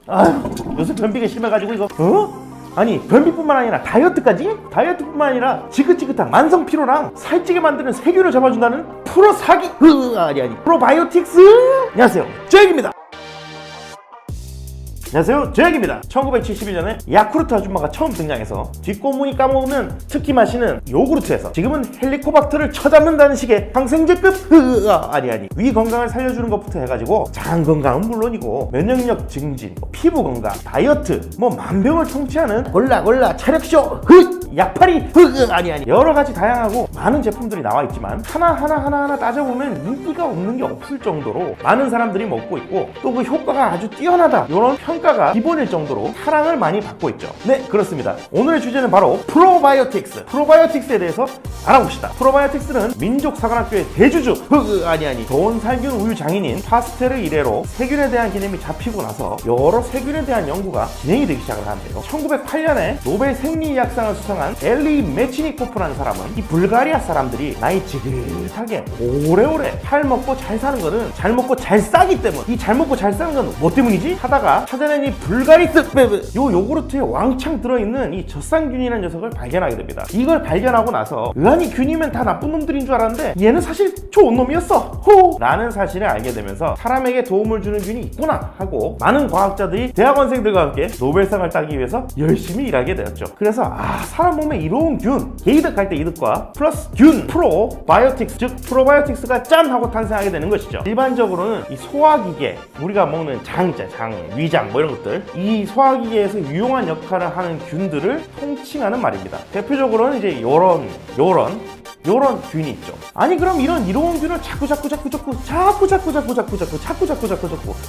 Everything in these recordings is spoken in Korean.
아유, 요새 변비가 심해가지고 이거 아니 변비뿐만 아니라 다이어트까지? 다이어트뿐만 아니라 지긋지긋한 만성 피로랑 살찌게 만드는 세균을 잡아준다는 프로사기 아니 프로바이오틱스. 안녕하세요, 제익입니다. 안녕하세요, 제약입니다. 1971년에 야쿠르트 아줌마가 처음 등장해서 뒷고문이 까먹으면 특히 마시는 요구르트에서 지금은 헬리코박터를 쳐잡는다는 식의 항생제급 위 건강을 살려주는 것부터 해가지고 장 건강은 물론이고 면역력 증진, 피부 건강, 다이어트, 만병을 통치하는 골라 체력쇼 약팔이 여러 가지 다양하고 많은 제품들이 나와 있지만 하나 따져보면 인기가 없는 게 없을 정도로 많은 사람들이 먹고 있고 또 그 효과가 아주 뛰어나다 이런 평가가 기본일 정도로 사랑을 많이 받고 있죠. 네, 그렇습니다. 오늘의 주제는 바로 프로바이오틱스. 프로바이오틱스에 대해서 알아봅시다. 프로바이오틱스는 민족사관학교의 대주주 좋은 살균 우유 장인인 파스테르 이래로 세균에 대한 개념이 잡히고 나서 여러 세균에 대한 연구가 진행이 되기 시작을 하는데요. 1908년에 노벨 생리의학상을 수상한 엘리 메치니코프라는 사람은 이 불가리아 사람들이 나이 지긋하게 오래오래 잘 먹고 잘 사는 거는 잘 먹고 잘 싸기 때문. 이 잘 먹고 잘 사는 건 뭐 때문이지? 하다가 찾아낸 이 불가리스 요구르트에 왕창 들어있는 이 젖산균이라는 녀석을 발견하게 됩니다. 이걸 발견하고 나서 아니 균이면 다 나쁜 놈들인 줄 알았는데 얘는 사실 좋은 놈이었어 라는 사실을 알게 되면서 사람에게 도움을 주는 균이 있구나 하고 많은 과학자들이 대학원생들과 함께 노벨상을 따기 위해서 열심히 일하게 되었죠. 그래서 사람 몸에 이로운 균, 개이득할 때 이득과 플러스 균, 프로바이오틱스, 즉 프로바이오틱스가 짠 하고 탄생하게 되는 것이죠. 일반적으로는 이 소화기계, 우리가 먹는 장, 위장 이런 것들, 이 소화기계에서 유용한 역할을 하는 균들을 통칭하는 말입니다. 대표적으로는 이제 요런 균이 있죠. 아니 그럼 이런 이로운 균을 자꾸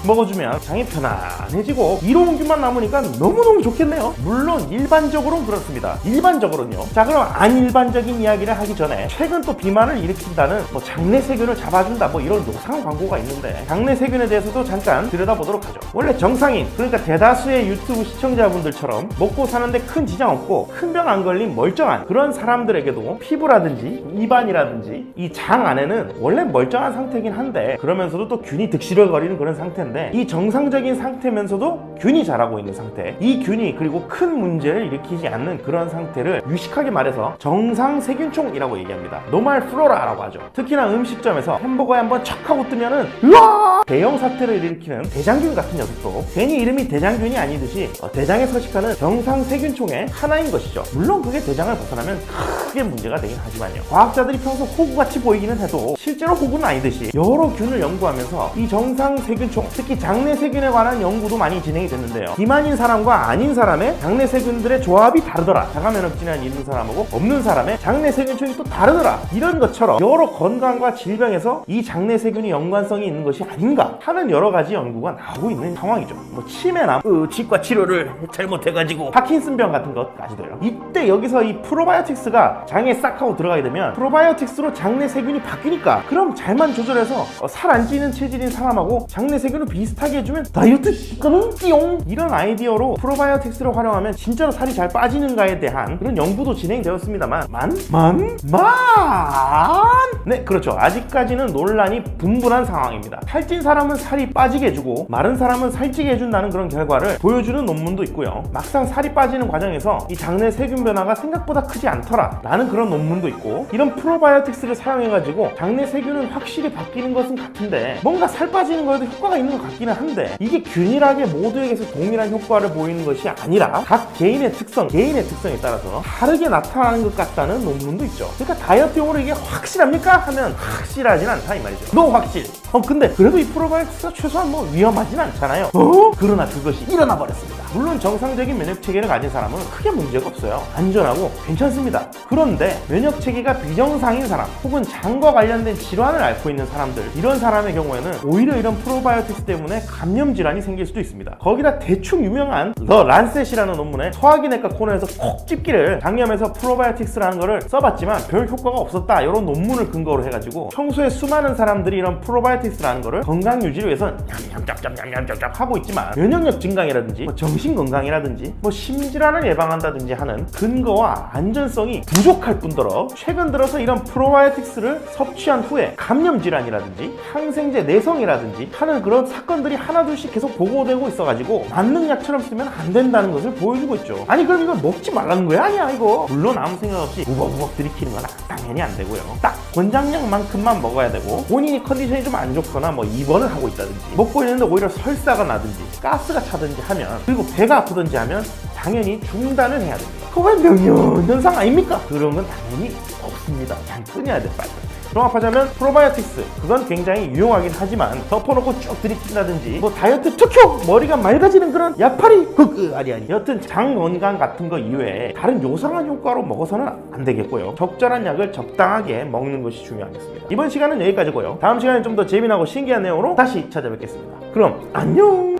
먹어주면 장이 편안해지고 이로운 균만 남으니까 너무너무 좋겠네요. 물론 일반적으로는 그렇습니다. 일반적으로는요. 자, 그럼 안일반적인 이야기를 하기 전에 최근 또 비만을 일으킨다는 장내 세균을 잡아준다 이런 요상 광고가 있는데 장내 세균에 대해서도 잠깐 들여다보도록 하죠. 원래 정상인, 그러니까 대다수의 유튜브 시청자분들처럼 먹고 사는데 큰 지장 없고 큰 병 안 걸린 멀쩡한 그런 사람들에게도 피부라든지 입안이라든지 이 장 안에는 원래 멀쩡한 상태긴 한데 그러면서도 또 균이 득실을거리는 그런 상태인데 이 정상적인 상태면서도 균이 자라고 있는 상태, 이 균이 그리고 큰 문제를 일으키지 않는 그런 상태를 유식하게 말해서 정상 세균총이라고 얘기합니다. 노말 플로라라고 하죠. 특히나 음식점에서 햄버거에 한번 척 하고 뜨면은 으아! 대형 사태를 일으키는 대장균 같은 녀석도 괜히 이름이 대장균이 아니듯이 대장에 서식하는 정상 세균총의 하나인 것이죠. 물론 그게 대장을 벗어나면 크게 문제가 되긴 하지만요. 과학자들이 평소 호구같이 보이기는 해도 실제로 호구는 아니듯이 여러 균을 연구하면서 이 정상 세균총, 특히 장내 세균에 관한 연구도 많이 진행이 됐는데요. 비만인 사람과 아닌 사람의 장내 세균들의 조합이 다르더라. 자가면역 질환이 있는 사람하고 없는 사람의 장내 세균총이 또 다르더라. 이런 것처럼 여러 건강과 질병에서 이 장내 세균이 연관성이 있는 것이 아닌가 하는 여러 가지 연구가 나오고 있는 상황이죠. 치매나 치과 치료를 잘못해가지고 파킨슨병 같은 것까지도요. 이때 여기서 이 프로바이오틱스가 장에 싹 하고 들어가게 되면 프로바이오틱스로 장내 세균이 바뀌니까 그럼 잘만 조절해서 살 안 찌는 체질인 사람하고 장내 세균을 비슷하게 해주면 다이어트 시간은 띠용! 이런 아이디어로 프로바이오틱스를 활용하면 진짜로 살이 잘 빠지는가에 대한 그런 연구도 진행되었습니다만 네, 그렇죠. 아직까지는 논란이 분분한 상황입니다. 살찐 사람은 살이 빠지게 해주고 마른 사람은 살찌게 해준다는 그런 결과를 보여주는 논문도 있고요. 막상 살이 빠지는 과정에서 이 장내 세균 변화가 생각보다 크지 않더라 라는 그런 논문도 있고, 이런 프로바이오틱스를 사용해가지고 장내 세균은 확실히 바뀌는 것은 같은데 뭔가 살 빠지는 거에도 효과가 있는 것 같기는 한데 이게 균일하게 모두에게서 동일한 효과를 보이는 것이 아니라 각 개인의 특성에 따라서 다르게 나타나는 것 같다는 논문도 있죠. 그러니까 다이어트용으로 이게 확실합니까? 하면 확실하진 않다 이 말이죠. 확실. 근데 그래도 이 프로바이오틱스가 최소한 위험하진 않잖아요. 그러나 그것이 일어나 버렸습니다. 물론 정상적인 면역체계를 가진 사람은 크게 문제가 없어요. 안전하고 괜찮습니다. 그런데 면역체계가 비정상인 사람 혹은 장과 관련된 질환을 앓고 있는 사람들, 이런 사람의 경우에는 오히려 이런 프로바이오틱스 때문에 감염 질환이 생길 수도 있습니다. 거기다 대충 유명한 더 란셋이라는 논문에 소화기내과 코너에서 콕 집기를 장염에서 프로바이오틱스라는 거를 써봤지만 별 효과가 없었다 이런 논문을 근거로 해가지고 평소에 수많은 사람들이 이런 프로바이오틱스라는 거를 건강 유지를 위해서 냠냠짭짭 하고 있지만 면역력 증강이라든지 정신 건강이라든지 심질환을 예방한다든지 하는 근거와 안전성이 부족한 부족할 뿐더러 최근 들어서 이런 프로바이오틱스를 섭취한 후에 감염질환이라든지 항생제 내성이라든지 하는 그런 사건들이 하나둘씩 계속 보고되고 있어가지고 맞는 약처럼 쓰면 안 된다는 것을 보여주고 있죠. 아니 그럼 이거 먹지 말라는 거야? 아니야 이거. 물론 아무 생각 없이 우벅우벅 들이키는 건 당연히 안 되고요. 딱 권장량만큼만 먹어야 되고 본인이 컨디션이 좀 안 좋거나 뭐 입원을 하고 있다든지 먹고 있는데 오히려 설사가 나든지 가스가 차든지 하면 그리고 배가 아프든지 하면 당연히 중단을 해야 됩니다. 그거 명령 현상 아닙니까? 그런 건 당연히 없습니다. 그냥 끊어야 돼 빨리. 종합하자면 프로바이오틱스 그건 굉장히 유용하긴 하지만 덮어놓고 쭉 들이킨다든지 뭐 다이어트 툭툭 머리가 맑아지는 그런 야파리 아니 여튼 장 건강 같은 거 이외에 다른 요상한 효과로 먹어서는 안 되겠고요. 적절한 약을 적당하게 먹는 것이 중요하겠습니다. 이번 시간은 여기까지고요. 다음 시간에 좀 더 재미나고 신기한 내용으로 다시 찾아뵙겠습니다. 그럼 안녕.